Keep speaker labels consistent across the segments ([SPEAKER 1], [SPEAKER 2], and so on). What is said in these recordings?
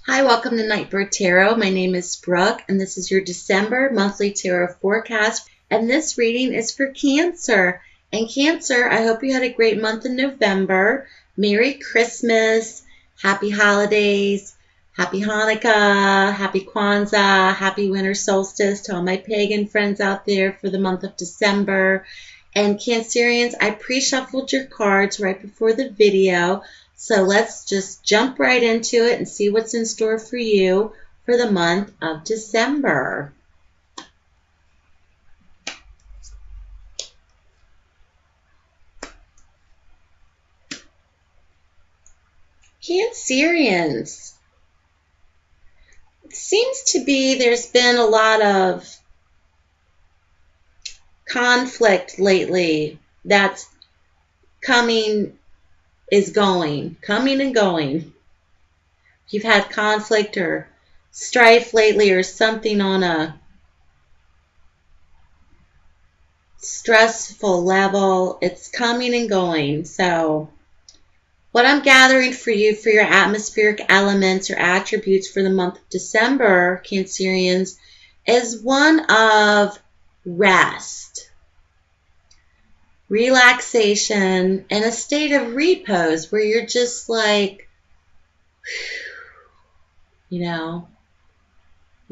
[SPEAKER 1] Hi, welcome to Nightbird Tarot. My name is Brooke, and this is your December monthly tarot forecast. And this reading is for Cancer. And Cancer, I hope you had a great month in November. Merry Christmas, Happy Holidays, Happy Hanukkah, Happy Kwanzaa, Happy Winter Solstice to all my pagan friends out there for the month of December. And Cancerians, I pre-shuffled your cards right before the video. So let's just jump right into it and see what's in store for you for the month of December. Cancerians. It seems to be there's been a lot of conflict lately that's coming and going. If you've had conflict or strife lately or something on a stressful level, it's coming and going. So what I'm gathering for you for your atmospheric elements or attributes for the month of December, Cancerians, is one of rest, relaxation, and a state of repose where you're just like, you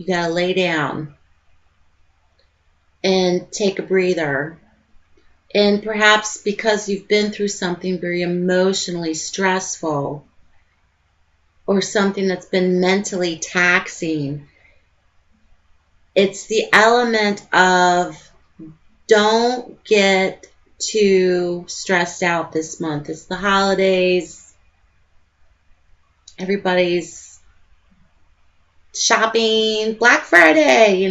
[SPEAKER 1] gotta lay down and take a breather. And perhaps because you've been through something very emotionally stressful or something that's been mentally taxing, it's the element of don't get too stressed out this month. It's the holidays. Everybody's shopping, Black Friday,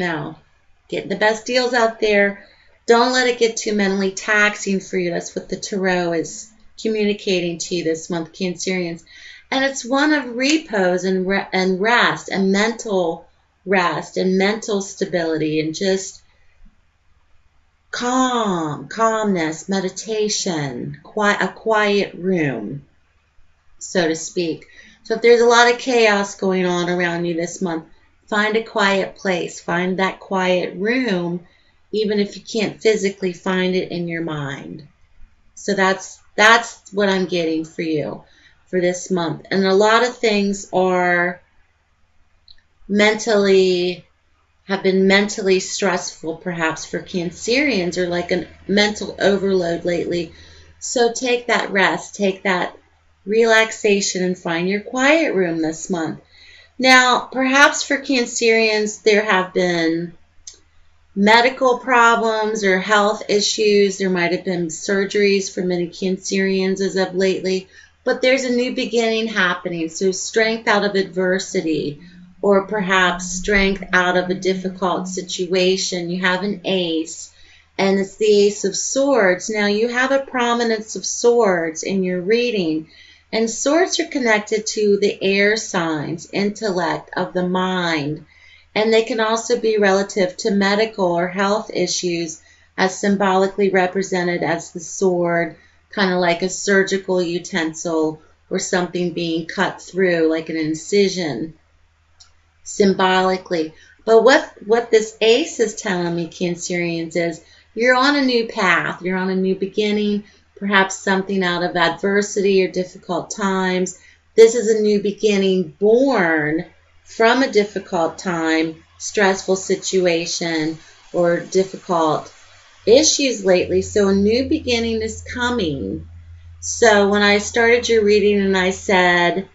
[SPEAKER 1] getting the best deals out there. Don't let it get too mentally taxing for you. That's what the Tarot is communicating to you this month, Cancerians. And it's one of repose and rest and mental rest and mental stability and just calmness, meditation, a quiet room, so to speak. So if there's a lot of chaos going on around you this month, find a quiet place, find that quiet room, even if you can't physically find it in your mind. So that's what I'm getting for you for this month. And a lot of things have been mentally stressful perhaps for Cancerians, or like a mental overload lately. So take that rest, take that relaxation, and find your quiet room this month. Now, perhaps for Cancerians, there have been medical problems or health issues. There might have been surgeries for many Cancerians as of lately, but there's a new beginning happening. So strength out of adversity, or perhaps strength out of a difficult situation. You have an ace, and it's the Ace of Swords. Now, you have a prominence of swords in your reading, and swords are connected to the air signs, intellect of the mind, and they can also be relative to medical or health issues, as symbolically represented as the sword, kind of like a surgical utensil or something being cut through, like an incision, symbolically. But what this ace is telling me, Cancerians, is you're on a new path. You're on a new beginning, perhaps something out of adversity or difficult times. This is a new beginning born from a difficult time, stressful situation, or difficult issues lately. So a new beginning is coming. So when I started your reading and I said,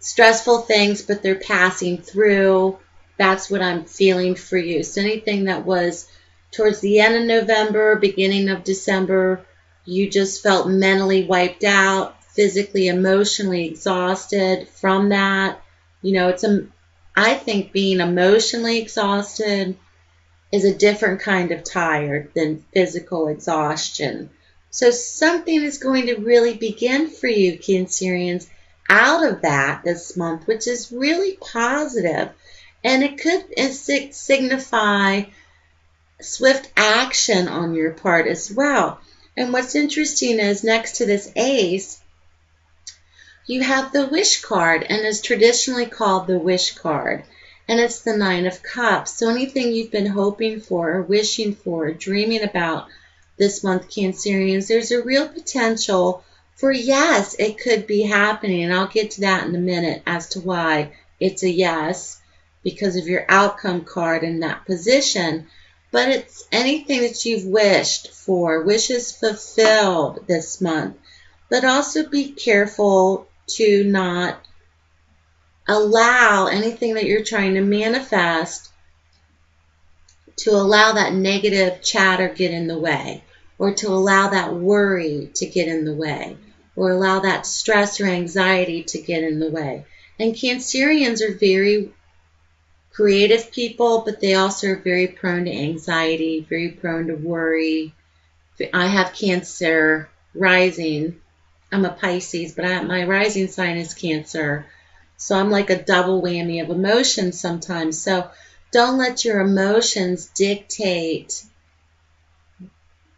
[SPEAKER 1] stressful things, but they're passing through, that's what I'm feeling for you. So anything that was towards the end of November, beginning of December, you just felt mentally wiped out, physically, emotionally exhausted from that. I think being emotionally exhausted is a different kind of tired than physical exhaustion. So something is going to really begin for you, Cancerians, out of that this month, which is really positive. And it could signify swift action on your part as well. And what's interesting is next to this ace, You have the wish card, and is traditionally called the wish card. And it's the Nine of Cups. So anything you've been hoping for or wishing for or dreaming about this month, Cancerians, there's a real potential for yes, it could be happening. And I'll get to that in a minute as to why it's a yes, because of your outcome card in that position. But it's anything that you've wished for, wishes fulfilled this month. But also be careful to not allow anything that you're trying to manifest to allow that negative chatter get in the way, or to allow that worry to get in the way, or allow that stress or anxiety to get in the way. And Cancerians are very creative people, but they also are very prone to anxiety, very prone to worry. I have Cancer rising. I'm a Pisces, but my rising sign is Cancer. So I'm like a double whammy of emotions sometimes. So don't let your emotions dictate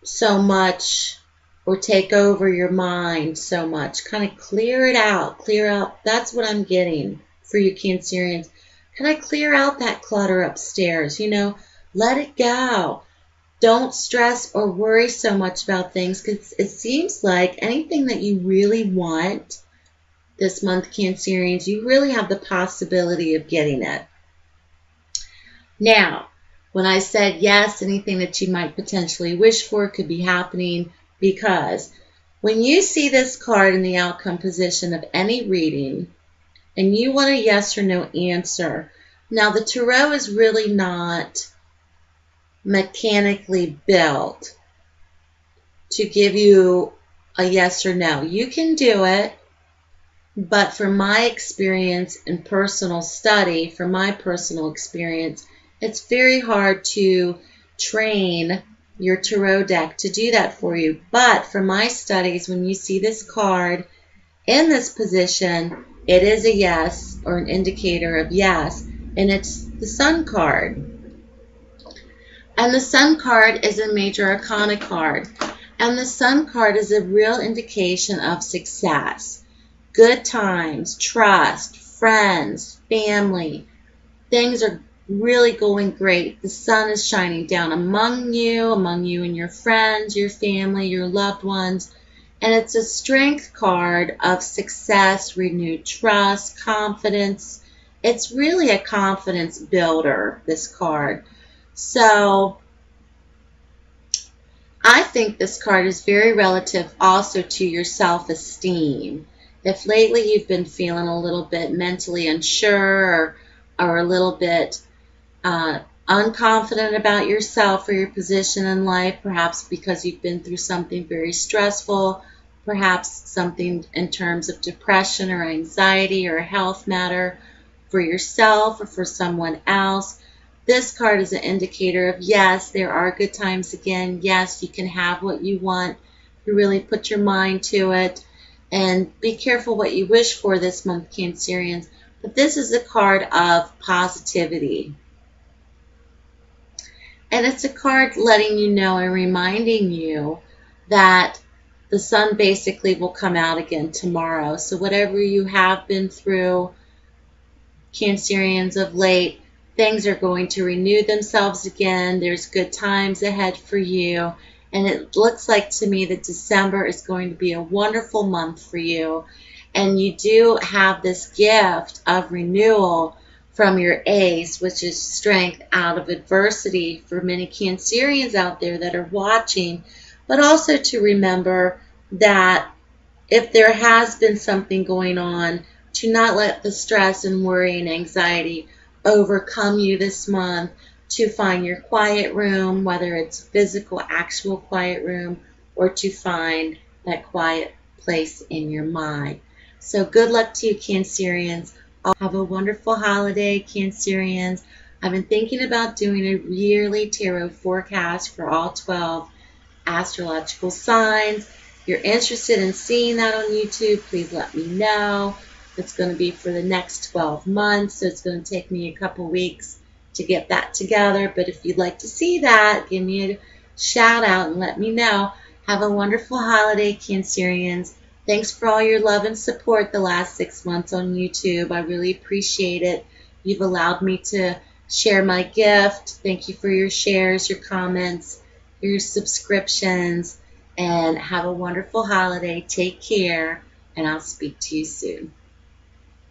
[SPEAKER 1] so much or take over your mind so much. Kind of clear it out. Clear out. That's what I'm getting for you Cancerians. Can I clear out that clutter upstairs? Let it go. Don't stress or worry so much about things, because it seems like anything that you really want this month, Cancerians, you really have the possibility of getting it. Now, when I said yes, anything that you might potentially wish for could be happening, because when you see this card in the outcome position of any reading, and you want a yes or no answer, now the tarot is really not mechanically built to give you a yes or no. You can do it, but from my experience and personal study, from my personal experience, it's very hard to train your tarot deck to do that for you. But from my studies, when you see this card in this position, it is a yes, or an indicator of yes, and it's the Sun card. And the Sun card is a major arcana card. And the Sun card is a real indication of success, good times, trust, friends, family. Things are really going great. The sun is shining down among you and your friends, your family, your loved ones. And it's a strength card of success, renewed trust, confidence. It's really a confidence builder, this card. So I think this card is very relative also to your self-esteem. If lately you've been feeling a little bit mentally unsure, or a little bit unconfident about yourself or your position in life, perhaps because you've been through something very stressful, perhaps something in terms of depression or anxiety or a health matter for yourself or for someone else, this card is an indicator of yes, there are good times again. Yes, you can have what you want. You really put your mind to it. And be careful what you wish for this month, Cancerians. But this is a card of positivity. And it's a card letting you know and reminding you that the sun basically will come out again tomorrow. So whatever you have been through, Cancerians, of late, things are going to renew themselves again. There's good times ahead for you. And it looks like to me that December is going to be a wonderful month for you. And you do have this gift of renewal from your ace, which is strength out of adversity for many Cancerians out there that are watching. But also to remember that if there has been something going on, to not let the stress and worry and anxiety overcome you this month, to find your quiet room, whether it's physical, actual quiet room, or to find that quiet place in your mind. So good luck to you, Cancerians. Have a wonderful holiday, Cancerians. I've been thinking about doing a yearly tarot forecast for all 12 astrological signs. If you're interested in seeing that on YouTube, please let me know. It's going to be for the next 12 months, so it's going to take me a couple weeks to get that together. But if you'd like to see that, give me a shout out and let me know. Have a wonderful holiday, Cancerians. Thanks for all your love and support the last 6 months on YouTube. I really appreciate it. You've allowed me to share my gift. Thank you for your shares, your comments, your subscriptions, and have a wonderful holiday. Take care, and I'll speak to you soon.